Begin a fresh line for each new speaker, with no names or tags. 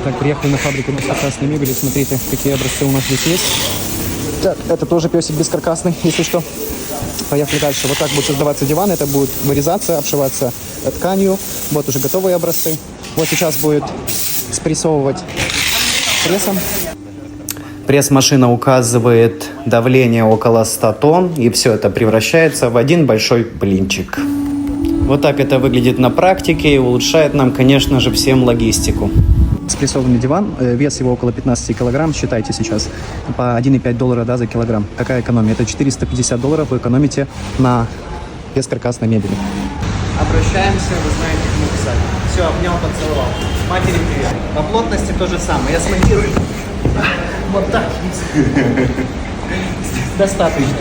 Так, приехали на фабрику бескаркасной мебели. Смотрите, какие образцы у нас здесь есть. Так, это тоже песик бескаркасный, если что. Поехали дальше. Вот так будет создаваться диван. Это будет вырезаться, обшиваться тканью. Вот уже готовые образцы. Вот сейчас будет спрессовывать прессом. Пресс-машина указывает давление около 100 тонн. И все это превращается в один большой блинчик. Вот так это выглядит на практике и улучшает нам, конечно же, всем логистику. Спрессованный диван, вес его около 15 килограмм, считайте сейчас, по $1,5 да, за килограмм. Какая экономия? Это $450 вы экономите на бескаркасной мебели. Обращаемся, вы знаете, к мы писали. Все, обнял, поцеловал. Матери привет. По плотности то же самое. Я смонтирую вот так. Достаточно.